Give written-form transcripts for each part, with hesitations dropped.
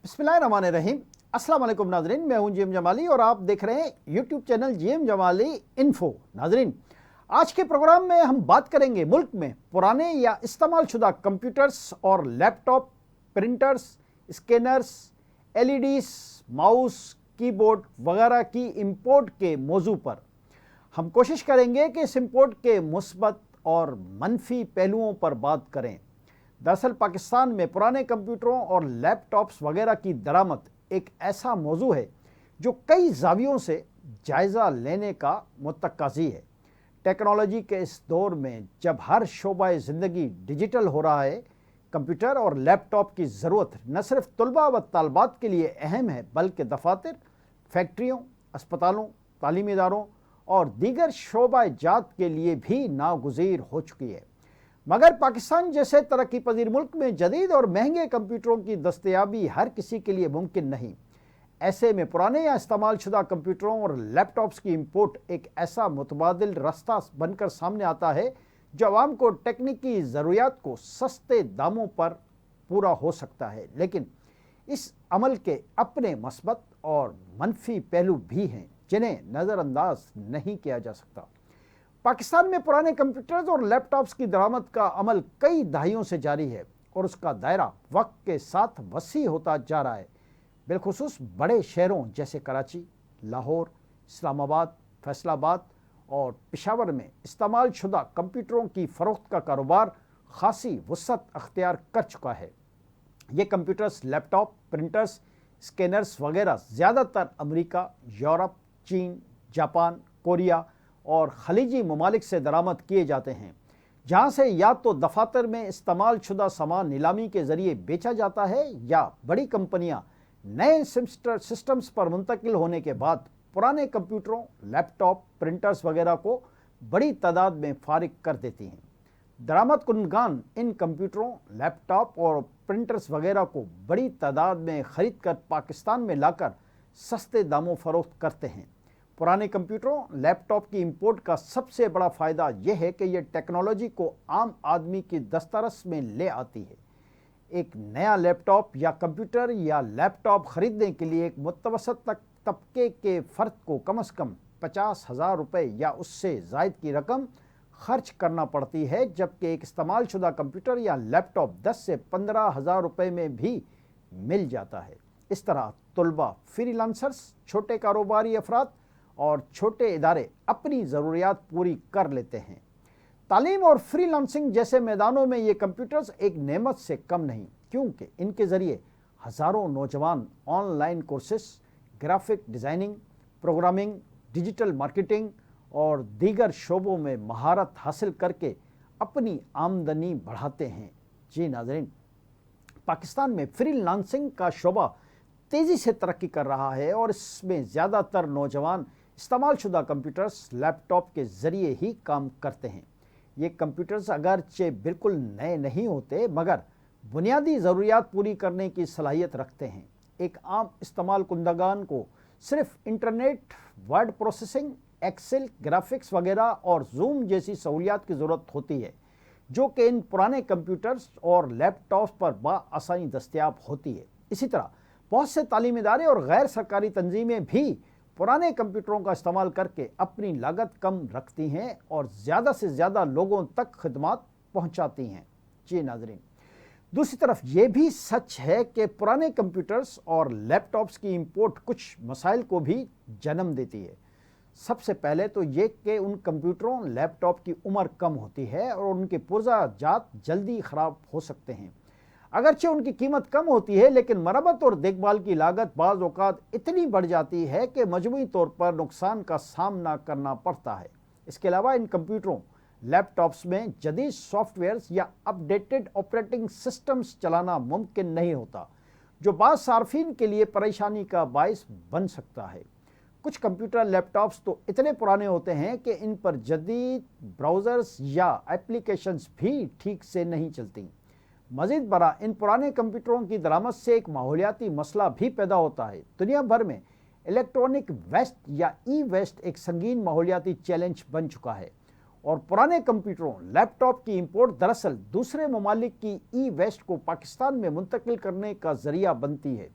बिस्मिल्लाहिर्रहमानिर्रहीम। अस्सलाम वालेकुम नाजरीन, मैं हूं जीएम जमाली और आप देख रहे हैं YouTube channel GM Jamali info. नाजरीन, आज के प्रोग्राम में हम बात करेंगे मुल्क में पुराने या इस्तेमाल शुदा कंप्यूटर्स और laptop, printers, scanners, LEDs, mouse, keyboard वगैरह की इंपोर्ट के मौजू पर। हम कोशिश करेंगे कि इस इंपोर्ट के मुस्बत और मनफी पहलुओं पर बात करें। दरअसल पाकिस्तान में पुराने कंप्यूटरों और लैपटॉप्स वगैरह की दरामद एक ऐसा मौजू है जो कई जावियों से जायज़ा लेने का मुतक़ाज़ी है। टेक्नोलॉजी के इस दौर में जब हर शोबा ज़िंदगी डिजिटल हो रहा है, कंप्यूटर और लैपटॉप की ज़रूरत न सिर्फ तलबा व तालबात के लिए अहम है बल्कि दफातर, फैक्ट्रियों, अस्पतालों, तालीमी इदारों और दीगर शोबा जात के लिए भी नागुज़ीर हो चुकी है। मगर पाकिस्तान जैसे तरक्की पजीर मुल्क में जदीद और महंगे कंप्यूटरों की दस्तयाबी हर किसी के लिए मुमकिन नहीं। ऐसे में पुराने या इस्तेमाल शुदा कंप्यूटरों और लैपटॉप्स की इंपोर्ट एक ऐसा मुतबादिल रास्ता बनकर सामने आता है जो आवाम को टेक्निकी ज़रूरियात को सस्ते दामों पर पूरा हो सकता है। लेकिन इस अमल के अपने मस्बत और मनफी पहलू भी हैं जिन्हें नज़रअंदाज नहीं किया जा सकता। पाकिस्तान में पुराने कंप्यूटर्स और लैपटॉप्स की दरामद का अमल कई दहाइयों से जारी है और उसका दायरा वक्त के साथ वसी होता जा रहा है। बिलखुसूस बड़े शहरों जैसे कराची, लाहौर, इस्लामाबाद, फैसलाबाद और पेशावर में इस्तेमाल शुदा कंप्यूटरों की फ़रोख्त का कारोबार खासी वसअत अख्तियार कर चुका है। ये कंप्यूटर्स, लैपटॉप, प्रिंटर्स, स्कैनर्स वगैरह ज़्यादातर अमेरिका, यूरोप, चीन, जापान, कोरिया और खलीजी ममालिक से दरामद किए जाते हैं, जहाँ से या तो दफातर में इस्तेमाल शुदा सामान नीलामी के ज़रिए बेचा जाता है या बड़ी कंपनियाँ नए सिस्टम्स पर मुंतकिल होने के बाद पुराने कंप्यूटरों, लैपटॉप, प्रिंटर्स वगैरह को बड़ी तादाद में फारिग कर देती हैं। दरामद कुनगान इन कंप्यूटरों, लैपटॉप और प्रिंटर्स वगैरह को बड़ी तादाद में ख़रीद कर पाकिस्तान में लाकर सस्ते दामों फ़रोख्त करते हैं। पुराने कंप्यूटरों, लैपटॉप की इंपोर्ट का सबसे बड़ा फ़ायदा यह है कि यह टेक्नोलॉजी को आम आदमी की दस्तरस में ले आती है। एक नया लैपटॉप या कंप्यूटर या लैपटॉप ख़रीदने के लिए एक मुतवसत तबके के फ़र्द को कम से कम 50,000 रुपये या उससे ज़ायद की रकम खर्च करना पड़ती है, जबकि एक इस्तेमाल शुदा कंप्यूटर या लैपटॉप 10 से 15,000 रुपये में भी मिल जाता है। इस तरह तलबा, फ्रीलांसर्स, छोटे कारोबारी अफराद और छोटे इदारे अपनी ज़रूरियात पूरी कर लेते हैं। तालीम और फ्रीलांसिंग जैसे मैदानों में ये कंप्यूटर्स एक नेमत से कम नहीं, क्योंकि इनके ज़रिए हज़ारों नौजवान online courses, graphic designing, programming, digital marketing और दीगर शोबों में महारत हासिल करके अपनी आमदनी बढ़ाते हैं। जी नाज़रीन, पाकिस्तान में फ्रीलांसिंग का शोबा तेज़ी से तरक्की कर रहा है और इसमें ज़्यादातर नौजवान इस्तेमाल शुदा कंप्यूटर्स, लैपटॉप के ज़रिए ही काम करते हैं। ये कंप्यूटर्स अगरचे बिल्कुल नए नहीं होते मगर बुनियादी ज़रूरियात पूरी करने की सलाहियत रखते हैं। एक आम इस्तेमाल कुंदगान को सिर्फ internet, word processing, excel, graphics वगैरह और जूम जैसी सहूलियात की ज़रूरत होती है, जो कि इन पुराने कंप्यूटर्स और लैपटॉप्स पर बआसानी दस्तयाब होती है। इसी तरह बहुत से तालीमी इदारे और गैर सरकारी तंजीमें भी पुराने कंप्यूटरों का इस्तेमाल करके अपनी लागत कम रखती हैं और ज़्यादा से ज़्यादा लोगों तक खिदमत पहुंचाती हैं। जी नाज़रीन, दूसरी तरफ ये भी सच है कि पुराने कंप्यूटर्स और लैपटॉप्स की इंपोर्ट कुछ मसाइल को भी जन्म देती है। सबसे पहले तो ये कि उन कंप्यूटरों, लैपटॉप की उम्र कम होती है और उनके पुर्जा जात जल्दी ख़राब हो सकते हैं। अगरचे उनकी कीमत कम होती है, लेकिन मरम्मत और देखभाल की लागत बाज़ औक़ात इतनी बढ़ जाती है कि मजमूई तौर पर नुकसान का सामना करना पड़ता है। इसके अलावा इन कंप्यूटरों, लैपटॉप्स में जदीद सॉफ्टवेयर्स या अपडेटेड ऑपरेटिंग सिस्टम्स चलाना मुमकिन नहीं होता, जो बाज़ सार्फिन के लिए परेशानी का बायस बन सकता है। कुछ कंप्यूटर, लैपटॉप्स तो इतने पुराने होते हैं कि इन पर जदीद ब्राउज़र्स या एप्लीकेशंस भी ठीक से नहीं चलती। मज़ीद बरा, इन पुराने कंप्यूटरों की दरामद से एक माहौलियाती मसला भी पैदा होता है। दुनिया भर में इलेक्ट्रॉनिक वेस्ट या ई वेस्ट एक संगीन माहौलियाती चैलेंज बन चुका है और पुराने कंप्यूटरों, लैपटॉप की इंपोर्ट दरअसल दूसरे ममालिक की ई वेस्ट को पाकिस्तान में मुंतकिल करने का ज़रिया बनती है।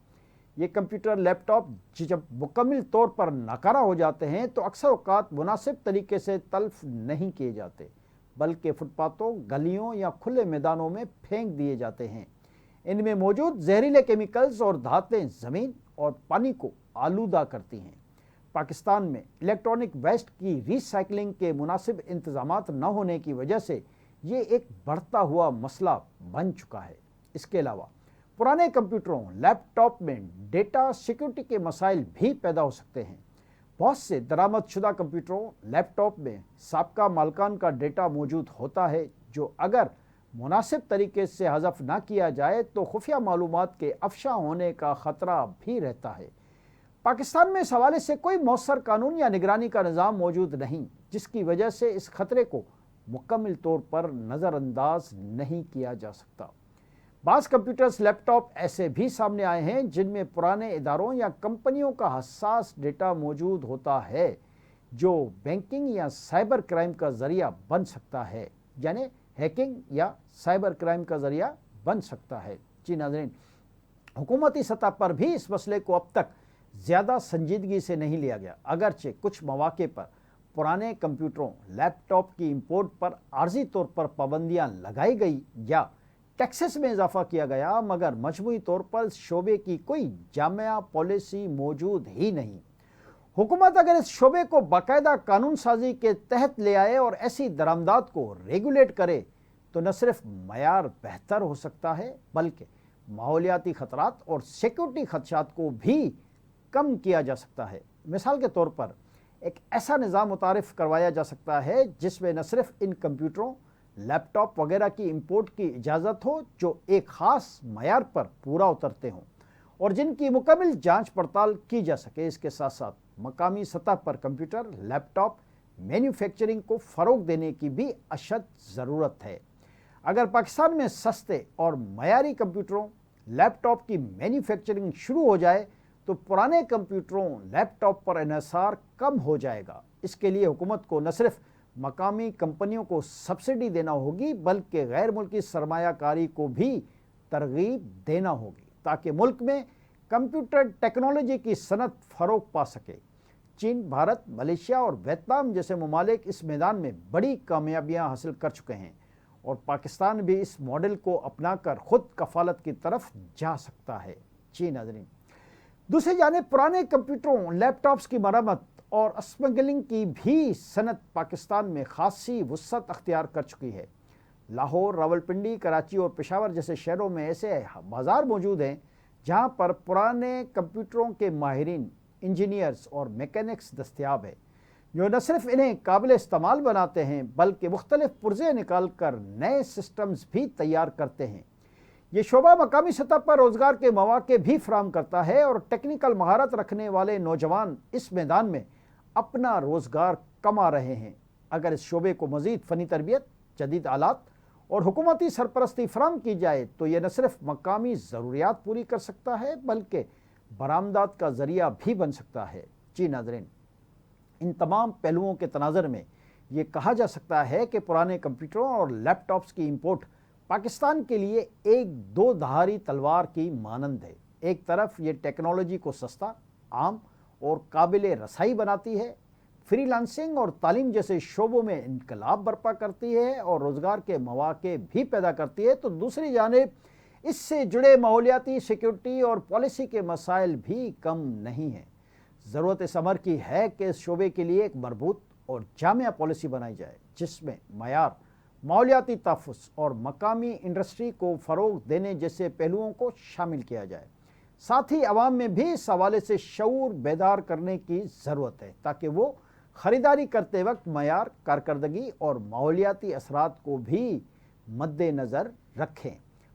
یہ کمپیوٹر لیپ ٹاپ جب مکمل طور پر ناکارہ ہو جاتے ہیں تو اکثر اوقات مناسب طریقے سے تلف نہیں کیے جاتے، بلکہ فٹ پاتھوں، گلیوں یا کھلے میدانوں میں پھینک دیے جاتے ہیں۔ ان میں موجود زہریلے کیمیکلز اور دھاتیں زمین اور پانی کو آلودہ کرتی ہیں۔ پاکستان میں الیکٹرانک ویسٹ کی ری سائیکلنگ کے مناسب انتظامات نہ ہونے کی وجہ سے یہ ایک بڑھتا ہوا مسئلہ بن چکا ہے۔ اس کے علاوہ پرانے کمپیوٹروں، لیپ ٹاپ میں ڈیٹا سیکیورٹی کے مسائل بھی پیدا ہو سکتے ہیں۔ بہت سے درآمد شدہ کمپیوٹروں، لیپ ٹاپ میں سابقہ مالکان کا ڈیٹا موجود ہوتا ہے جو اگر مناسب طریقے سے حذف نہ کیا جائے تو خفیہ معلومات کے افشا ہونے کا خطرہ بھی رہتا ہے۔ پاکستان میں اس حوالے سے کوئی مؤثر قانون یا نگرانی کا نظام موجود نہیں، جس کی وجہ سے اس خطرے کو مکمل طور پر نظر انداز نہیں کیا جا سکتا۔ بعض کمپیوٹرز، لیپ ٹاپ ایسے بھی سامنے آئے ہیں جن میں پرانے اداروں یا کمپنیوں کا حساس ڈیٹا موجود ہوتا ہے جو بینکنگ یا سائبر کرائم کا ذریعہ بن سکتا ہے، یعنی ہیکنگ یا سائبر کرائم کا ذریعہ بن سکتا ہے۔ جی ناظرین، حکومتی سطح پر بھی اس مسئلے کو اب تک زیادہ سنجیدگی سے نہیں لیا گیا، اگرچہ کچھ مواقع پر پرانے کمپیوٹروں، لیپ ٹاپ کی امپورٹ پر عارضی طور پر پابندیاں لگائی گئی یا ٹیکسز میں اضافہ کیا گیا، مگر مجموعی طور پر اس شعبے کی کوئی جامع پالیسی موجود ہی نہیں۔ حکومت اگر اس شعبے کو باقاعدہ قانون سازی کے تحت لے آئے اور ایسی درآمدات کو ریگولیٹ کرے تو نہ صرف معیار بہتر ہو سکتا ہے بلکہ ماحولیاتی خطرات اور سیکیورٹی خدشات کو بھی کم کیا جا سکتا ہے۔ مثال کے طور پر ایک ایسا نظام متعارف کروایا جا سکتا ہے جس میں نہ صرف ان کمپیوٹروں، لیپ ٹاپ وغیرہ کی امپورٹ کی اجازت ہو جو ایک خاص معیار پر پورا اترتے ہوں اور جن کی مکمل جانچ پڑتال کی جا سکے، اس کے ساتھ ساتھ مقامی سطح پر کمپیوٹر، لیپ ٹاپ مینوفیکچرنگ کو فروغ دینے کی بھی اشد ضرورت ہے۔ اگر پاکستان میں سستے اور معیاری کمپیوٹروں، لیپ ٹاپ کی مینوفیکچرنگ شروع ہو جائے تو پرانے کمپیوٹروں، لیپ ٹاپ پر انحصار کم ہو جائے گا۔ اس کے لیے حکومت کو نہ صرف مقامی کمپنیوں کو سبسڈی دینا ہوگی بلکہ غیر ملکی سرمایہ کاری کو بھی ترغیب دینا ہوگی تاکہ ملک میں کمپیوٹر ٹیکنالوجی کی صنعت فروغ پا سکے۔ چین، بھارت، ملیشیا اور ویتنام جیسے ممالک اس میدان میں بڑی کامیابیاں حاصل کر چکے ہیں اور پاکستان بھی اس ماڈل کو اپنا کر خود کفالت کی طرف جا سکتا ہے۔ جی ناظرین، دوسری جانب پرانے کمپیوٹروں، لیپ ٹاپس کی مرمت اور اسمگلنگ کی بھی صنعت پاکستان میں خاصی وسعت اختیار کر چکی ہے۔ لاہور، راولپنڈی، کراچی اور پشاور جیسے شہروں میں ایسے بازار موجود ہیں جہاں پر پرانے کمپیوٹروں کے ماہرین، انجینئرز اور میکینکس دستیاب ہیں جو نہ صرف انہیں قابل استعمال بناتے ہیں بلکہ مختلف پرزے نکال کر نئے سسٹمز بھی تیار کرتے ہیں۔ یہ شعبہ مقامی سطح پر روزگار کے مواقع بھی فراہم کرتا ہے اور ٹیکنیکل مہارت رکھنے والے نوجوان اس میدان میں اپنا روزگار کما رہے ہیں۔ اگر اس شعبے کو مزید فنی تربیت، جدید آلات اور حکومتی سرپرستی فراہم کی جائے تو یہ نہ صرف مقامی ضروریات پوری کر سکتا ہے بلکہ برآمدات کا ذریعہ بھی بن سکتا ہے۔ جی ناظرین، ان تمام پہلوؤں کے تناظر میں یہ کہا جا سکتا ہے کہ پرانے کمپیوٹروں اور لیپ ٹاپس کی امپورٹ پاکستان کے لیے ایک دو دھاری تلوار کی مانند ہے۔ ایک طرف یہ ٹیکنالوجی کو سستا، عام اور قابل رسائی بناتی ہے، فری لانسنگ اور تعلیم جیسے شعبوں میں انقلاب برپا کرتی ہے اور روزگار کے مواقع بھی پیدا کرتی ہے، تو دوسری جانب اس سے جڑے ماحولیاتی، سیکیورٹی اور پالیسی کے مسائل بھی کم نہیں ہیں۔ ضرورت اس امر کی ہے کہ اس شعبے کے لیے ایک مربوط اور جامع پالیسی بنائی جائے جس میں معیار، ماحولیاتی تحفظ اور مقامی انڈسٹری کو فروغ دینے جیسے پہلوؤں کو شامل کیا جائے۔ ساتھ ہی عوام میں بھی اس حوالے سے شعور بیدار کرنے کی ضرورت ہے تاکہ وہ خریداری کرتے وقت معیار، کارکردگی اور ماحولیاتی اثرات کو بھی مد نظر رکھیں۔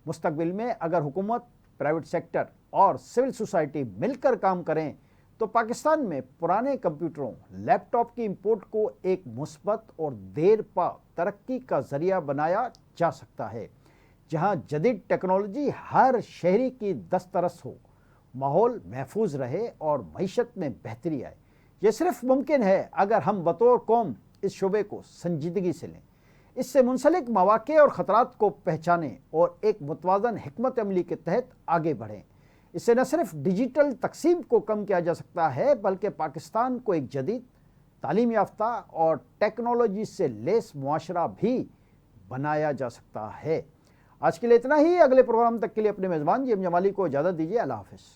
مستقبل میں اگر حکومت، پرائیویٹ سیکٹر اور سول سوسائٹی مل کر کام کریں تو پاکستان میں پرانے کمپیوٹروں، لیپ ٹاپ کی امپورٹ کو ایک مثبت اور دیر پا ترقی کا ذریعہ بنایا جا سکتا ہے، جہاں جدید ٹیکنالوجی ہر شہری کی دسترس ہو، ماحول محفوظ رہے اور معیشت میں بہتری آئے۔ یہ صرف ممکن ہے اگر ہم بطور قوم اس شعبے کو سنجیدگی سے لیں، اس سے منسلک مواقع اور خطرات کو پہچانیں اور ایک متوازن حکمت عملی کے تحت آگے بڑھیں۔ اس سے نہ صرف ڈیجیٹل تقسیم کو کم کیا جا سکتا ہے بلکہ پاکستان کو ایک جدید، تعلیم یافتہ اور ٹیکنالوجی سے لیس معاشرہ بھی بنایا جا سکتا ہے۔ آج کے لیے اتنا ہی، اگلے پروگرام تک کے لیے اپنے میزبان جی ایم جمالی کو اجازت دیجیے۔ اللہ حافظ۔